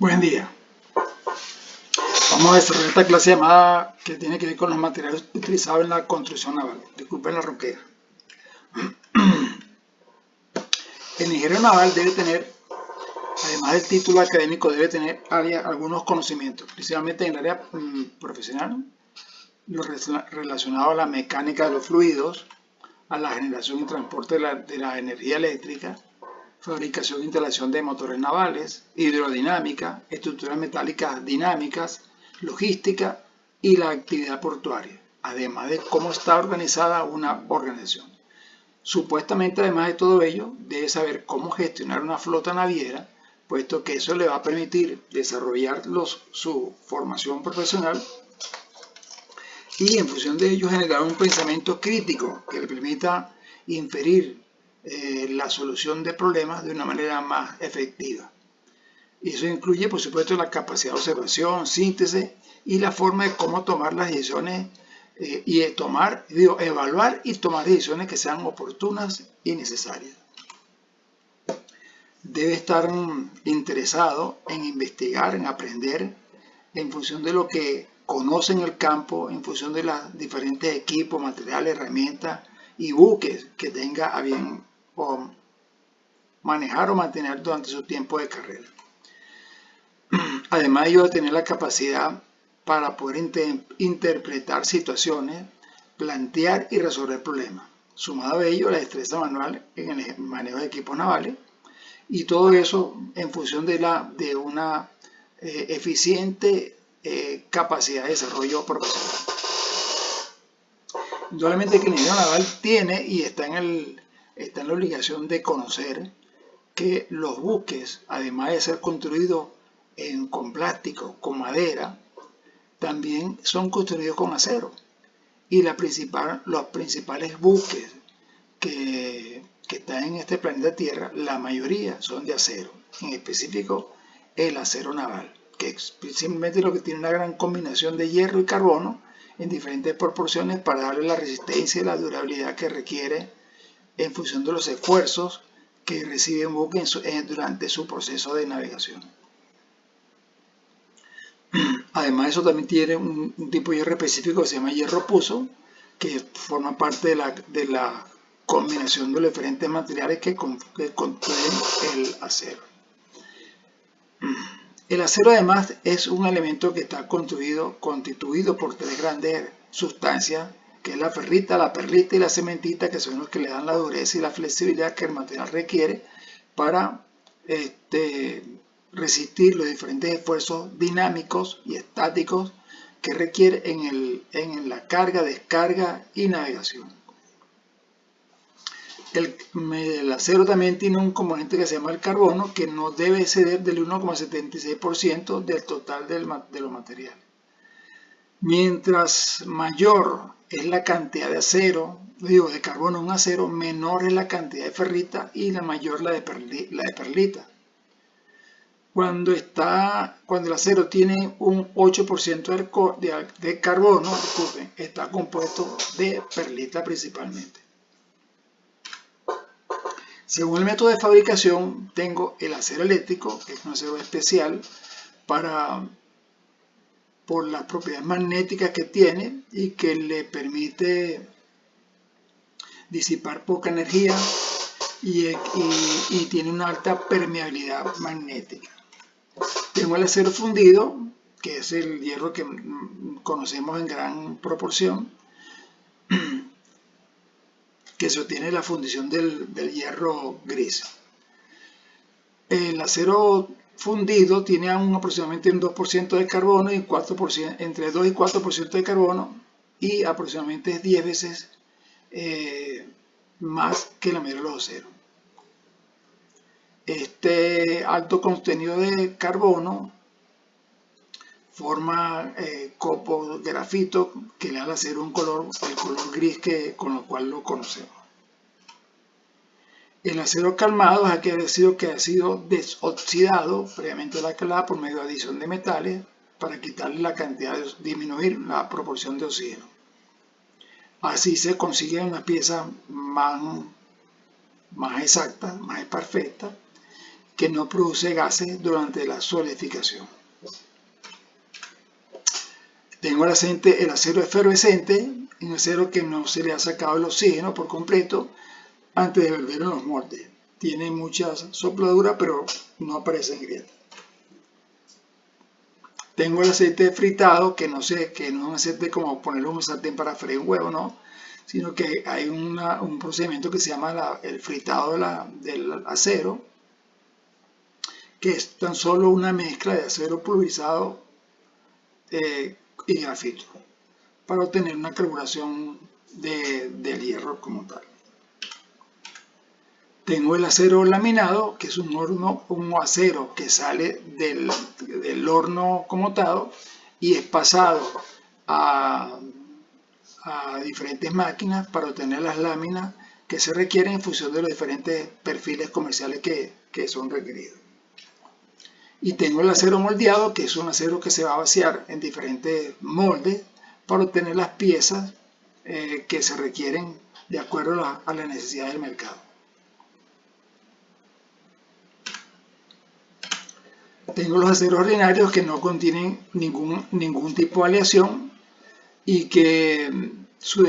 Buen día. Vamos a desarrollar esta clase llamada que tiene que ver con los materiales utilizados en la construcción naval. Disculpen la ronquera. El ingeniero naval debe tener, además del título académico, debe tener algunos conocimientos, principalmente en el área profesional, lo relacionado a la mecánica de los fluidos, a la generación y transporte de la energía eléctrica, fabricación e instalación de motores navales, hidrodinámica, estructuras metálicas dinámicas, logística y la actividad portuaria, además de cómo está organizada una organización. Supuestamente, además de todo ello, debe saber cómo gestionar una flota naviera, puesto que eso le va a permitir desarrollar su formación profesional y en función de ello generar un pensamiento crítico que le permita inferir la solución de problemas de una manera más efectiva. Y eso incluye, por supuesto, la capacidad de observación, síntesis y la forma de cómo tomar las decisiones evaluar y tomar decisiones que sean oportunas y necesarias. Debe estar interesado en investigar, en aprender, en función de lo que conoce en el campo, en función de los diferentes equipos, materiales, herramientas y buques que tenga a bien o manejar o mantener durante su tiempo de carrera. Además de ello, tener la capacidad para poder interpretar situaciones, plantear y resolver problemas. Sumado a ello, la destreza manual en el manejo de equipos navales y todo eso en función de una eficiente capacidad de desarrollo profesional. Indudablemente que el ingeniero naval tiene y está en la obligación de conocer que los buques, además de ser construidos con plástico, con madera, también son construidos con acero. Y los principales buques que están en este planeta Tierra, la mayoría son de acero, en específico el acero naval, que es simplemente lo que tiene una gran combinación de hierro y carbono en diferentes proporciones para darle la resistencia y la durabilidad que requiere en función de los esfuerzos que recibe un buque durante su proceso de navegación. Además, eso también tiene un tipo de hierro específico que se llama hierro puso, que forma parte de la combinación de los diferentes materiales que constituyen el acero. El acero, además, es un elemento que está constituido por tres grandes sustancias, que es la ferrita, la perlita y la cementita, que son los que le dan la dureza y la flexibilidad que el material requiere para resistir los diferentes esfuerzos dinámicos y estáticos que requiere en la carga, descarga y navegación. El acero también tiene un componente que se llama el carbono, que no debe exceder del 1,76% del total de los materiales. Mientras mayor es la cantidad de carbono en un acero, menor es la cantidad de ferrita y la mayor la de perlita. Cuando el acero tiene un 8% de carbono, está compuesto de perlita principalmente. Según el método de fabricación, tengo el acero eléctrico, que es un acero especial por las propiedades magnéticas que tiene y que le permite disipar poca energía y tiene una alta permeabilidad magnética. Tengo el acero fundido, que es el hierro que conocemos en gran proporción, que sostiene la fundición del hierro gris. El acero fundido tiene aproximadamente un 2% de carbono y entre 2 y 4% de carbono y aproximadamente 10 veces más que la mayoría de los aceros. Este alto contenido de carbono forma copos grafito que le da al acero el color gris con lo cual lo conocemos. El acero calmado es aquel que ha sido desoxidado previamente a la calada por medio de adición de metales para quitarle la cantidad, disminuir la proporción de oxígeno. Así se consigue una pieza más exacta, más perfecta, que no produce gases durante la solidificación. Tengo el acero efervescente, un acero que no se le ha sacado el oxígeno por completo antes de verterlo en los moldes. Tiene mucha sopladura, pero no aparecen grietas. Tengo el aceite fritado, que no es un aceite como ponerlo en un sartén para freír un huevo, no, sino que hay un procedimiento que se llama el fritado del acero, que es tan solo una mezcla de acero pulverizado y grafito, para obtener una carburación del hierro como tal. Tengo el acero laminado, que es un acero que sale del horno como tal y es pasado a diferentes máquinas para obtener las láminas que se requieren en función de los diferentes perfiles comerciales que son requeridos. Y tengo el acero moldeado, que es un acero que se va a vaciar en diferentes moldes para obtener las piezas que se requieren de acuerdo a la necesidad del mercado. Tengo los aceros ordinarios que no contienen ningún tipo de aleación y que su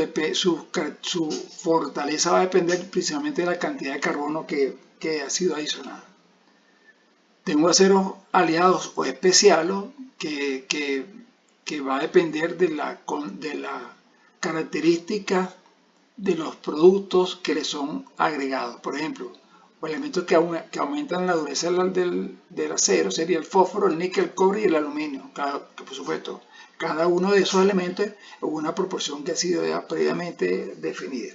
fortaleza va a depender principalmente de la cantidad de carbono que ha sido adicionada. Tengo aceros aliados o especiales que va a depender de la característica de los productos que le son agregados. Por ejemplo, elementos que aumentan la dureza del acero sería el fósforo, el níquel, el cobre y el aluminio. Por supuesto, cada uno de esos elementos es una proporción que ha sido ya previamente definida.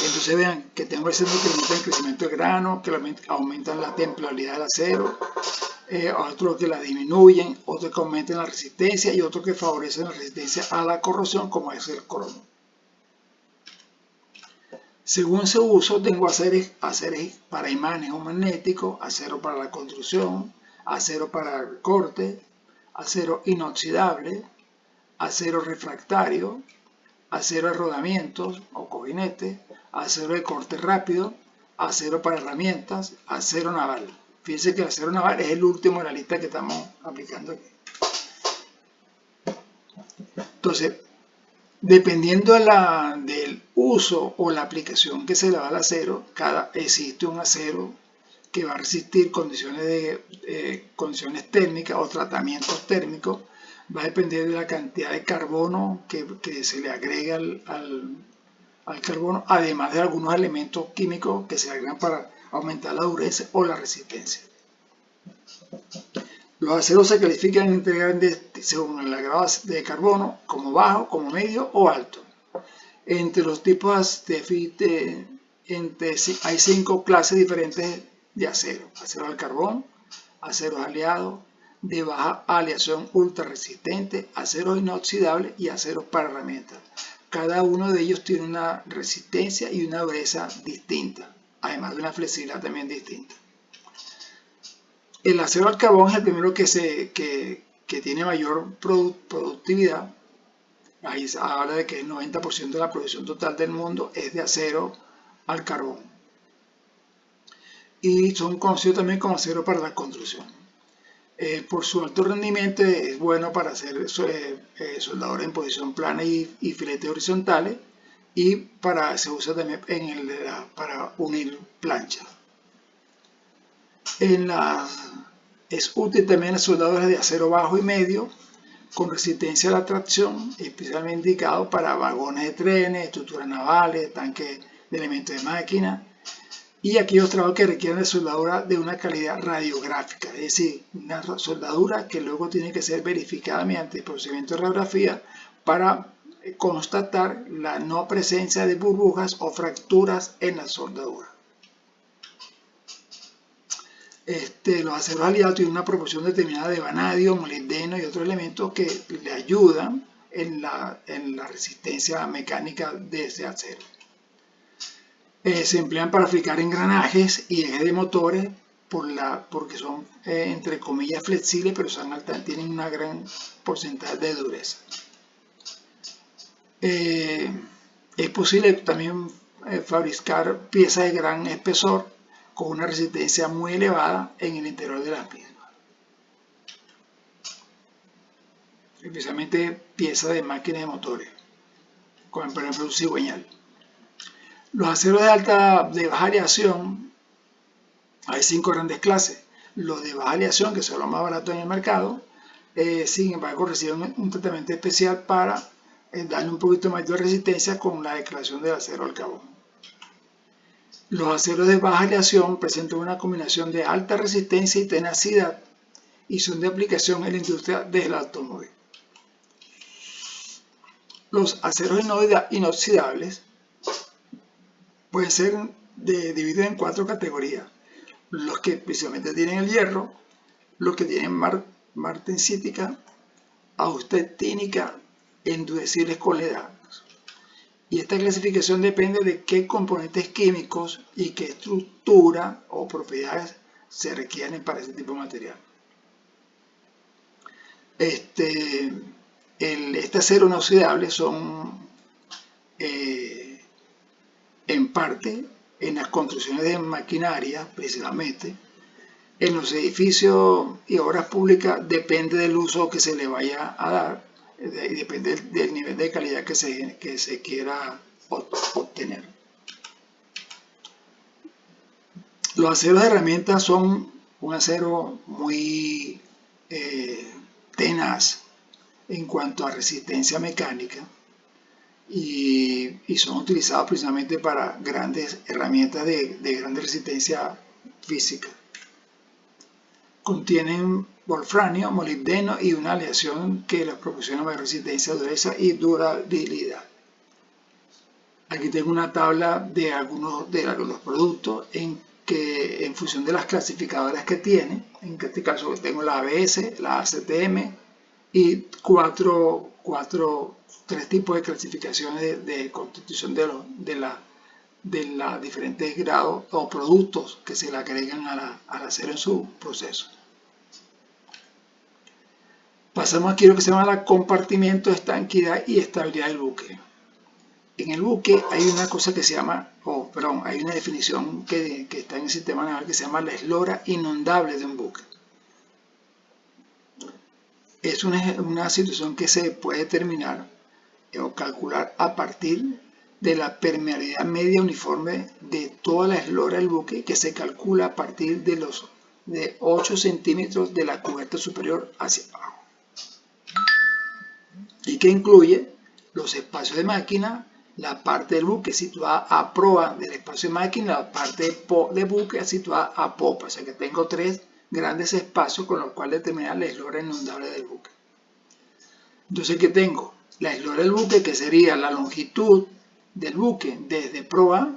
Entonces vean que tengo aceros que limitan el crecimiento del grano, que aumentan la templabilidad del acero, otros que la disminuyen, otros que aumentan la resistencia y otros que favorecen la resistencia a la corrosión, como es el cromo. Según su uso, tengo aceros para imanes o magnéticos, acero para la construcción, acero para el corte, acero inoxidable, acero refractario, acero de rodamientos o cojinetes, acero de corte rápido, acero para herramientas, acero naval. Fíjense que el acero naval es el último de la lista que estamos aplicando aquí. Entonces, dependiendo del uso o la aplicación que se le da al acero, existe un acero que va a resistir condiciones térmicas o tratamientos térmicos. Va a depender de la cantidad de carbono que se le agrega al carbono, además de algunos elementos químicos que se agregan para aumentar la dureza o la resistencia. Los aceros se califican según el grado de carbono, como bajo, como medio o alto. Entre los tipos hay 5 clases diferentes de acero: acero al carbón, aceros aliados, de baja aleación ultra resistente, aceros inoxidables y aceros para herramientas. Cada uno de ellos tiene una resistencia y una dureza distinta, además de una flexibilidad también distinta. El acero al carbón es el primero que tiene mayor productividad. Ahí habla de que el 90% de la producción total del mundo es de acero al carbón. Y son conocidos también como acero para la construcción. Por su alto rendimiento es bueno para hacer soldadura en posición plana y filetes horizontales, y se usa también para unir planchas. Es útil también en soldadores de acero bajo y medio con resistencia a la tracción, especialmente indicado para vagones de trenes, estructuras navales, tanques de elementos de máquina y aquellos trabajos que requieren de soldadura de una calidad radiográfica, es decir, una soldadura que luego tiene que ser verificada mediante el procedimiento de radiografía para constatar la no presencia de burbujas o fracturas en la soldadura. Los aceros aliados tienen una proporción determinada de vanadio, molibdeno y otros elementos que le ayudan en la resistencia mecánica de ese acero. Se emplean para aplicar engranajes y ejes de motores porque son, entre comillas, flexibles, pero tienen una gran porcentaje de dureza. Es posible también fabricar piezas de gran espesor con una resistencia muy elevada en el interior de las mismas, especialmente piezas de máquinas de motores, como por ejemplo un cigüeñal. Los aceros de baja aleación, hay 5 grandes clases. Los de baja aleación, que son los más baratos en el mercado, sin embargo reciben un tratamiento especial para darle un poquito más de resistencia con la declaración del acero al carbón. Los aceros de baja aleación presentan una combinación de alta resistencia y tenacidad y son de aplicación en la industria del automóvil. Los aceros inoxidables pueden ser divididos en 4 categorías. Los que principalmente tienen el hierro, los que tienen martensítica, augustínica, endurecibles con la edad. Y esta clasificación depende de qué componentes químicos y qué estructura o propiedades se requieren para ese tipo de material. Este acero inoxidable son en parte en las construcciones de maquinaria, precisamente. En los edificios y obras públicas depende del uso que se le vaya a dar y depende del nivel de calidad que se quiera obtener. Los aceros de herramientas son un acero muy tenaz en cuanto a resistencia mecánica y son utilizados precisamente para grandes herramientas de gran resistencia física. Contienen wolframio, molibdeno y una aleación que les proporciona mayor resistencia, dureza y durabilidad. Aquí tengo una tabla de algunos de los productos en función de las clasificadoras que tiene. En este caso tengo la ABS, la ACTM y tres tipos de clasificaciones de constitución de los diferentes grados o productos que se le agregan al acero en su proceso. Pasamos aquí a lo que se llama el compartimiento, estanquidad y estabilidad del buque. En el buque hay una cosa que se llama, hay una definición que está en el sistema naval que se llama la eslora inundable de un buque. Es una situación que se puede determinar o calcular a partir de la permeabilidad media uniforme de toda la eslora del buque, que se calcula a partir de 8 centímetros de la cubierta superior hacia abajo, y que incluye los espacios de máquina, la parte del buque situada a proa del espacio de máquina, la parte de buque situada a popa. O sea que tengo 3 grandes espacios con los cuales determinar la eslora inundable del buque. Entonces, ¿qué tengo? La eslora del buque, que sería la longitud del buque desde proa,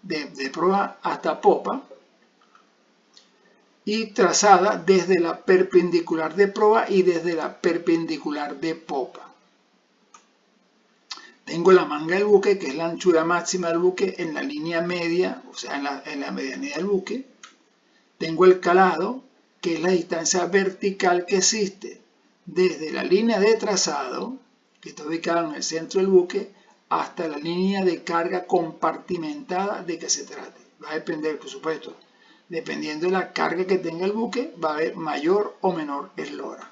de proa hasta popa, y trazada desde la perpendicular de proa y desde la perpendicular de popa. Tengo la manga del buque, que es la anchura máxima del buque en la línea media, o sea, en la medianía del buque. Tengo el calado, que es la distancia vertical que existe desde la línea de trazado, que está ubicada en el centro del buque, hasta la línea de carga compartimentada de que se trate. Va a depender, por supuesto, dependiendo de la carga que tenga el buque, va a haber mayor o menor eslora.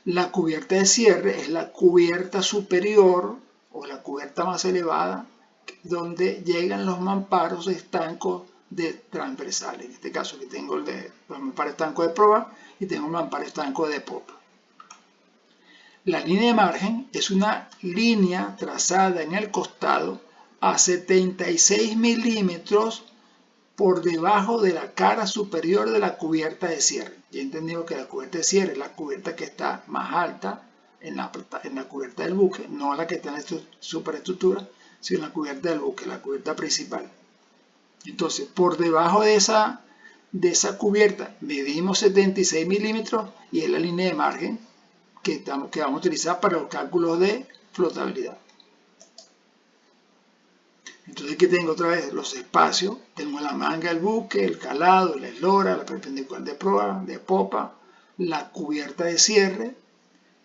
La cubierta de cierre es la cubierta superior o la cubierta más elevada, donde llegan los mamparos estancos transversales. En este caso, aquí tengo los mamparos estancos de proa y tengo el mamparo estanco de popa. La línea de margen es una línea trazada en el costado a 76 milímetros por debajo de la cara superior de la cubierta de cierre. Ya he entendido que la cubierta de cierre es la cubierta que está más alta en la cubierta del buque, no la que está en la superestructura, sino la cubierta del buque, la cubierta principal. Entonces, por debajo de esa cubierta medimos 76 milímetros y es la línea de margen que vamos a utilizar para los cálculos de flotabilidad. Entonces aquí tengo otra vez los espacios, tengo la manga del buque, el calado, la eslora, la perpendicular de proa, de popa, la cubierta de cierre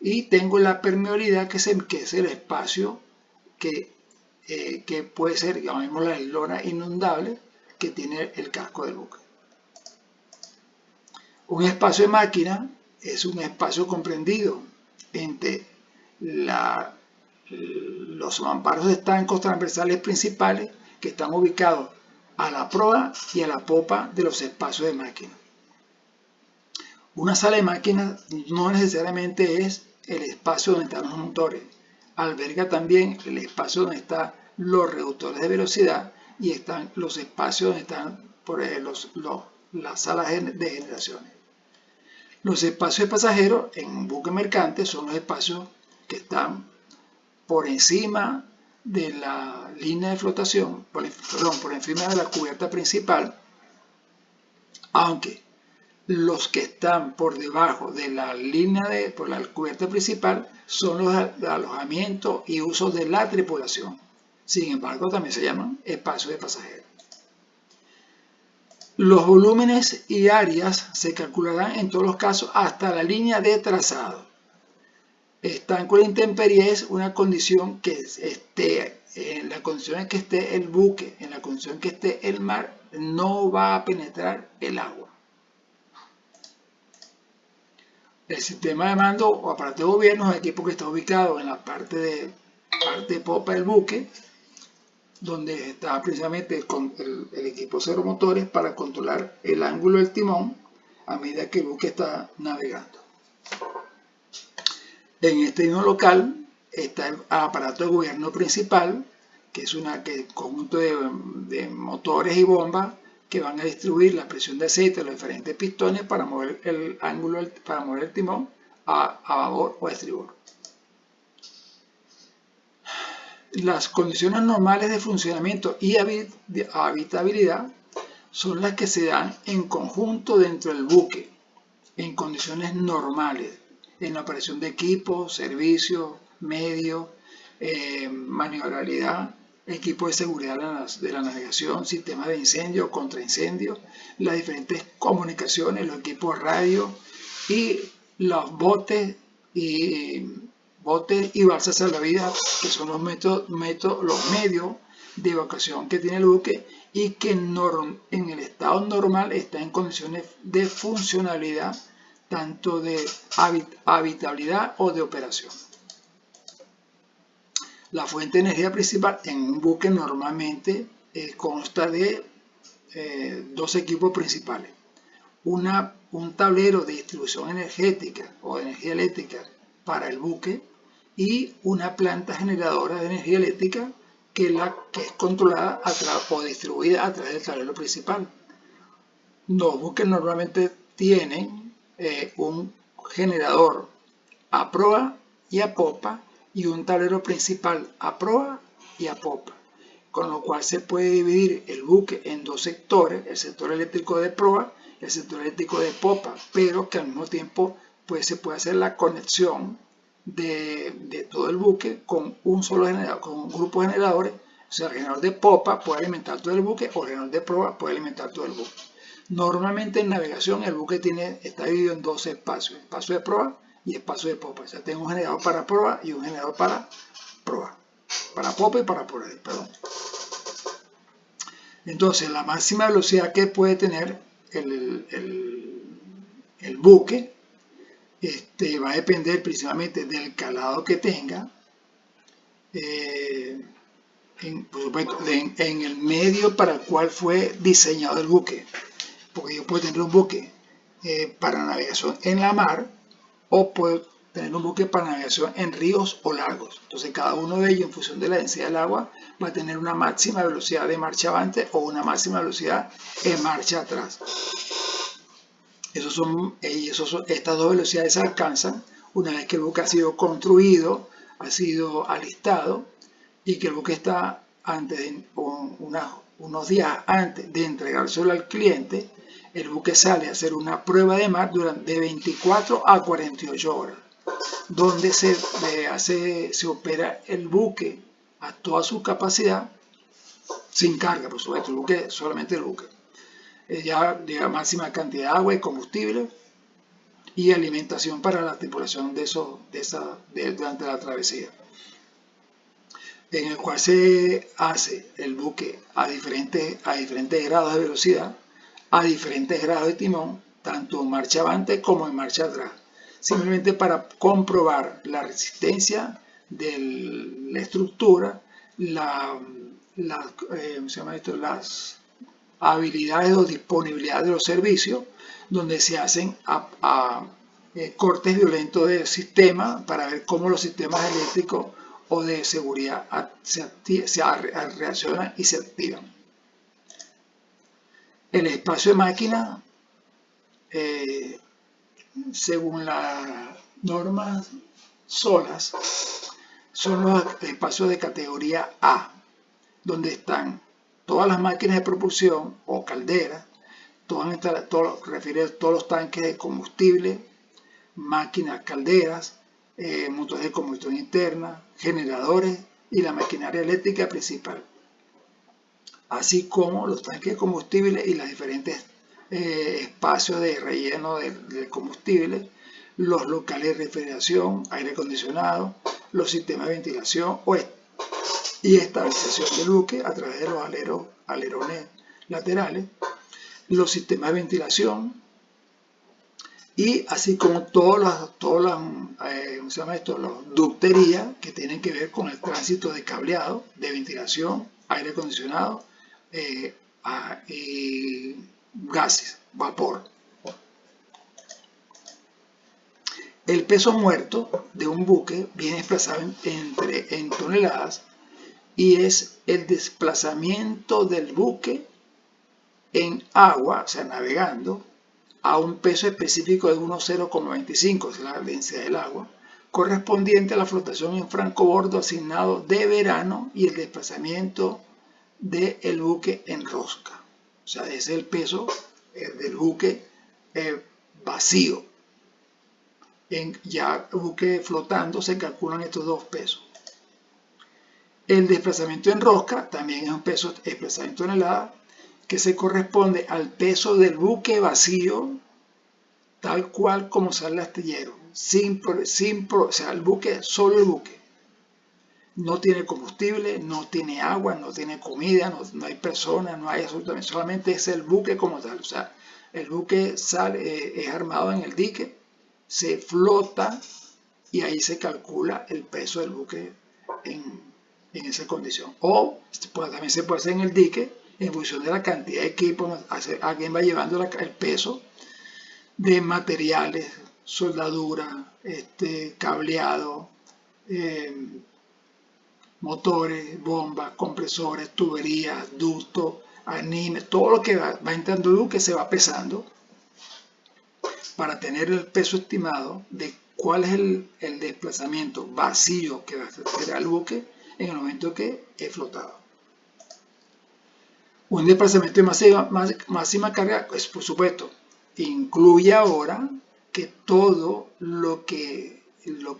y tengo la permeabilidad que es el espacio que puede ser, llamémosla la eslora inundable, que tiene el casco del buque. Un espacio de máquina es un espacio comprendido entre los mamparos de estancos transversales principales que están ubicados a la proa y a la popa de los espacios de máquina. Una sala de máquinas no necesariamente es el espacio donde están los motores, alberga también el espacio donde están los reductores de velocidad y están los espacios donde están las salas de generaciones. Los espacios de pasajeros en un buque mercante son los espacios que están por encima de la línea de flotación, por encima de la cubierta principal, aunque los que están por debajo de la línea por la cubierta principal son los alojamientos y usos de la tripulación. Sin embargo, también se llaman espacios de pasajeros. Los volúmenes y áreas se calcularán en todos los casos hasta la línea de trazado. Estanco de intemperie es una condición que esté, en la condición en que esté el buque, en la condición en que esté el mar, no va a penetrar el agua. El sistema de mando o aparato de gobierno es un equipo que está ubicado en la parte de popa del buque, donde está precisamente el equipo servomotores para controlar el ángulo del timón a medida que el buque está navegando. En este mismo local está el aparato de gobierno principal, que es un conjunto de motores y bombas que van a distribuir la presión de aceite de los diferentes pistones para mover el ángulo, para mover el timón a babor o a estribor. Las condiciones normales de funcionamiento y habitabilidad son las que se dan en conjunto dentro del buque, en condiciones normales, en la operación de equipos, servicios, medios, maniobrabilidad, equipo de seguridad de la navegación, sistemas de incendio, contraincendio, las diferentes comunicaciones, los equipos radio y los botes y balsas salvavidas, que son los medios de evacuación que tiene el buque y que en el estado normal está en condiciones de funcionalidad, tanto de habitabilidad o de operación. La fuente de energía principal en un buque normalmente consta de dos equipos principales. Un tablero de distribución energética o de energía eléctrica para el buque y una planta generadora de energía eléctrica que es controlada o distribuida a través del tablero principal. Los buques normalmente tienen un generador a proa y a popa y un tablero principal a proa y a popa, con lo cual se puede dividir el buque en dos sectores, el sector eléctrico de proa y el sector eléctrico de popa, pero que al mismo tiempo se puede hacer la conexión de todo el buque con un solo generador, con un grupo de generadores. O sea, el generador de popa puede alimentar todo el buque o el generador de proa puede alimentar todo el buque. Normalmente en navegación el buque está dividido en dos espacios, espacio de proa y espacio de popa. O sea, tengo un generador para proa y un generador para proa, para popa y para proa, perdón. Entonces, la máxima velocidad que puede tener el buque va a depender principalmente del calado que tenga, por supuesto, en el medio para el cual fue diseñado el buque. Porque yo puedo tener un buque para navegación en la mar o puedo tener un buque para navegación en ríos o lagos. Entonces cada uno de ellos, en función de la densidad del agua, va a tener una máxima velocidad de marcha avante o una máxima velocidad en marcha atrás. Estas dos velocidades se alcanzan una vez que el buque ha sido construido, ha sido alistado y que el buque está unos días antes de entregárselo al cliente. El buque sale a hacer una prueba de mar durante 24 a 48 horas, donde se opera el buque a toda su capacidad, sin carga, por supuesto, solamente el buque. Ya llega máxima cantidad de agua y combustible y alimentación para la tripulación durante la travesía. en el cual se hace el buque a diferentes grados de velocidad, a diferentes grados de timón, tanto en marcha avante como en marcha atrás, simplemente para comprobar la resistencia de la estructura, las habilidades o disponibilidad de los servicios, donde se hacen cortes violentos del sistema para ver cómo los sistemas eléctricos o de seguridad se reaccionan y se activan. El espacio de máquina, según las normas SOLAS, son los espacios de categoría A, donde están todas las máquinas de propulsión o calderas, refiere a todos los tanques de combustible, máquinas calderas, motores de combustión interna, generadores y la maquinaria eléctrica principal, así como los tanques de combustible y los diferentes espacios de relleno del combustible, los locales de refrigeración, aire acondicionado, los sistemas de ventilación y estabilización del buque a través de los alerones laterales, los sistemas de ventilación, y así como todas las ducterías que tienen que ver con el tránsito de cableado, de ventilación, aire acondicionado y gases, vapor. El peso muerto de un buque viene expresado en toneladas y es el desplazamiento del buque en agua, o sea, navegando, a un peso específico de 1,0,25, es la densidad del agua, correspondiente a la flotación en francobordo asignado de verano y el desplazamiento del buque en rosca. O sea, ese es el peso del buque vacío. En ya buque flotando se calculan estos dos pesos. El desplazamiento en rosca también es un peso expresado en toneladas, que se corresponde al peso del buque vacío, tal cual como sale el astillero, o sea, el buque, solo el buque. No tiene combustible, no tiene agua, no tiene comida, no hay personas, no hay absolutamente, solamente es el buque como tal. O sea, el buque sale, es armado en el dique, se flota y ahí se calcula el peso del buque en esa condición. O también se puede hacer en el dique, en función de la cantidad de equipo, alguien va llevando el peso de materiales, soldadura, cableado, motores, bombas, compresores, tuberías, ductos, animes, todo lo que va entrando el buque se va pesando para tener el peso estimado de cuál es el desplazamiento vacío que va a hacer el buque en el momento que es flotado. Un desplazamiento de máxima carga, pues, por supuesto, incluye ahora que todo lo que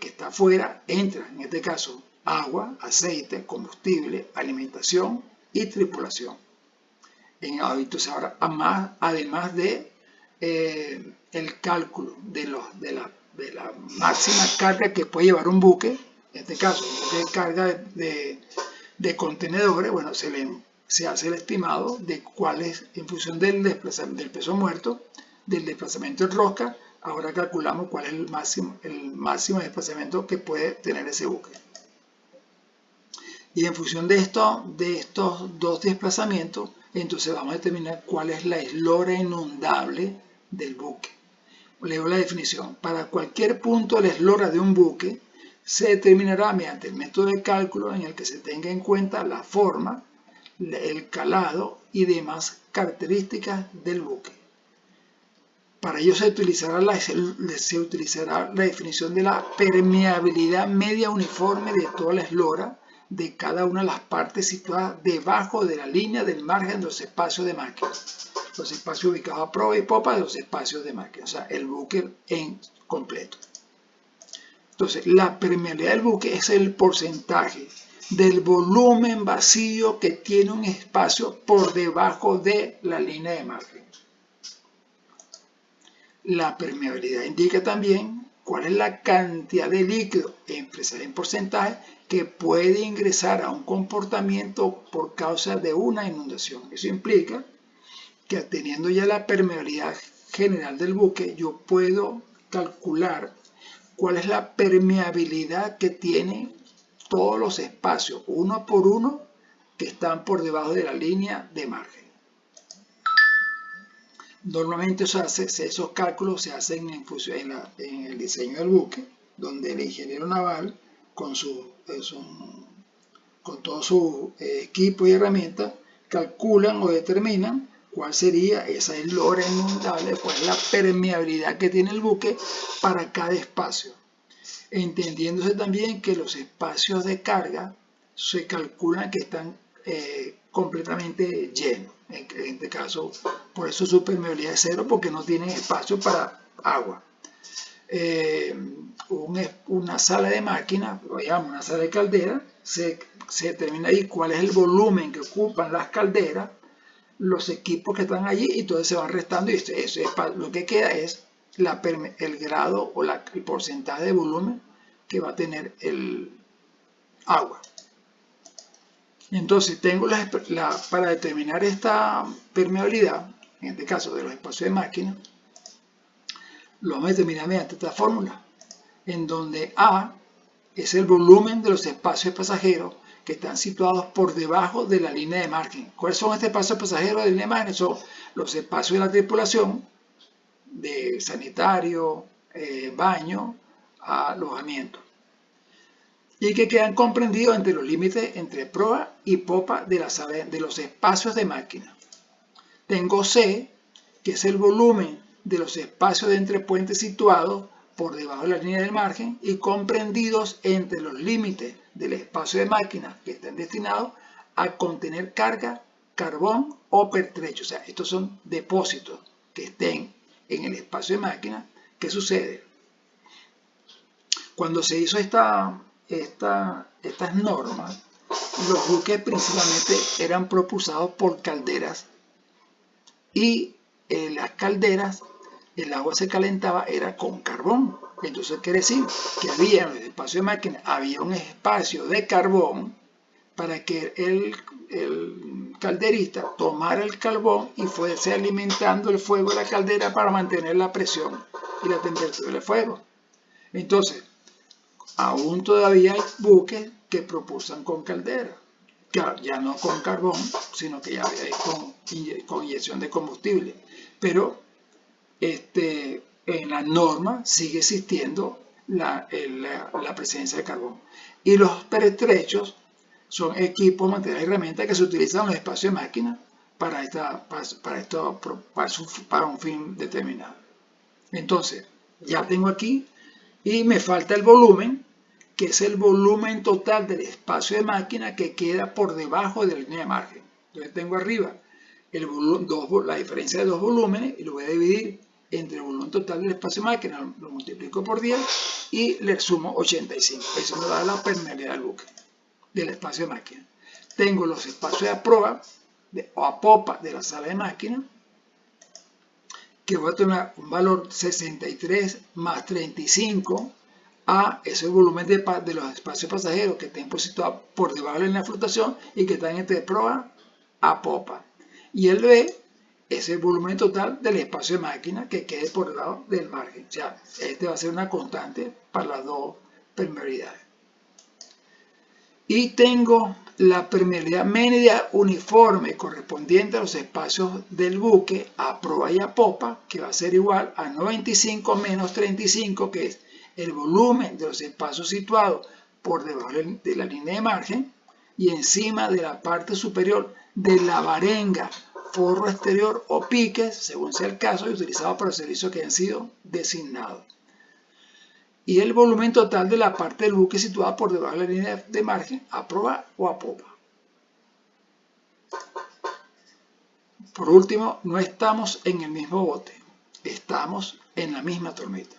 está afuera entra, en este caso, agua, aceite, combustible, alimentación y tripulación. Entonces ahora, además de el cálculo de la máxima carga que puede llevar un buque, en este caso, un buque de carga de contenedores, bueno, se hace el estimado de cuál es, en función del peso muerto, del desplazamiento en rosca, ahora calculamos cuál es el máximo desplazamiento que puede tener ese buque. Y en función de estos dos desplazamientos, entonces vamos a determinar cuál es la eslora inundable del buque. Leo la definición. Para cualquier punto de la eslora de un buque, se determinará mediante el método de cálculo en el que se tenga en cuenta la forma, el calado y demás características del buque. Para ello se utilizará la definición de la permeabilidad media uniforme de toda la eslora de cada una de las partes situadas debajo de la línea del margen de los espacios de máquina. Los espacios ubicados a proa y popa de los espacios de máquina, o sea, el buque en completo. Entonces, la permeabilidad del buque es el porcentaje del volumen vacío que tiene un espacio por debajo de la línea de margen. La permeabilidad indica también cuál es la cantidad de líquido en porcentaje que puede ingresar a un comportamiento por causa de una inundación. Eso implica que teniendo ya la permeabilidad general del buque, yo puedo calcular cuál es la permeabilidad que tiene todos los espacios, uno por uno, que están por debajo de la línea de margen. Normalmente esos cálculos se hacen en el diseño del buque, donde el ingeniero naval, con todo su equipo y herramientas, calculan o determinan cuál sería esa eslora inundable, cuál es la permeabilidad que tiene el buque para cada espacio. Entendiéndose también que los espacios de carga se calculan que están completamente llenos. En este caso, por eso su permeabilidad es cero, porque no tienen espacio para agua. Una sala de máquina, digamos una sala de caldera, se determina ahí cuál es el volumen que ocupan las calderas, los equipos que están allí, y todo se van restando, y lo que queda es el grado o el porcentaje de volumen que va a tener el agua. Entonces tengo para determinar esta permeabilidad, en este caso de los espacios de máquina, lo vamos a determinar mediante esta fórmula, en donde A es el volumen de los espacios pasajeros que están situados por debajo de la línea de margen. ¿Cuáles son estos espacios pasajeros de línea de margen? Son los espacios de la tripulación, de sanitario, baño, alojamiento, y que quedan comprendidos entre los límites entre proa y popa de los espacios de máquina. Tengo C, que es el volumen de los espacios de entrepuentes situados por debajo de la línea del margen y comprendidos entre los límites del espacio de máquina que estén destinados a contener carga, carbón o pertrecho. O sea, estos son depósitos que estén en el espacio de máquina. ¿Qué sucede? Cuando se hizo estas normas, los buques principalmente eran propulsados por calderas, y en las calderas el agua se calentaba era con carbón. Entonces quiere decir que había en el espacio de máquina había un espacio de carbón para que el calderista tomara el carbón y fuese alimentando el fuego de la caldera para mantener la presión y la temperatura del fuego. Entonces, aún todavía hay buques que propulsan con caldera. Claro, ya no con carbón, sino que ya hay con inyección de combustible. Pero en la norma sigue existiendo la presencia de carbón. Y los pertrechos son equipos, materiales y herramientas que se utilizan en los espacios de máquina para un fin determinado. Entonces, ya tengo aquí, y me falta el volumen, que es el volumen total del espacio de máquina que queda por debajo de la línea de margen. Entonces tengo arriba la diferencia de dos volúmenes, y lo voy a dividir entre el volumen total del espacio de máquina, lo multiplico por 10 y le sumo 85. Eso me da la permeabilidad del buque, del espacio de máquina. Tengo los espacios a proa o a popa de la sala de máquina, que voy a tener un valor 63 más 35. A es el volumen de los espacios pasajeros que estén situados por debajo de la línea de flotación y que están entre proa a popa. Y el B es el volumen total del espacio de máquina que quede por debajo del margen. O sea, este va a ser una constante para las dos permeabilidades. Y tengo la permeabilidad media uniforme correspondiente a los espacios del buque a proa y a popa, que va a ser igual a 95 menos 35, que es el volumen de los espacios situados por debajo de la línea de margen y encima de la parte superior de la varenga, forro exterior o piques, según sea el caso, y utilizado para los servicios que han sido designados. Y el volumen total de la parte del buque situada por debajo de la línea de margen a proa o a popa. Por último, no estamos en el mismo bote, estamos en la misma tormenta.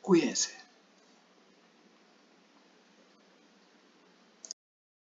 Cuídense.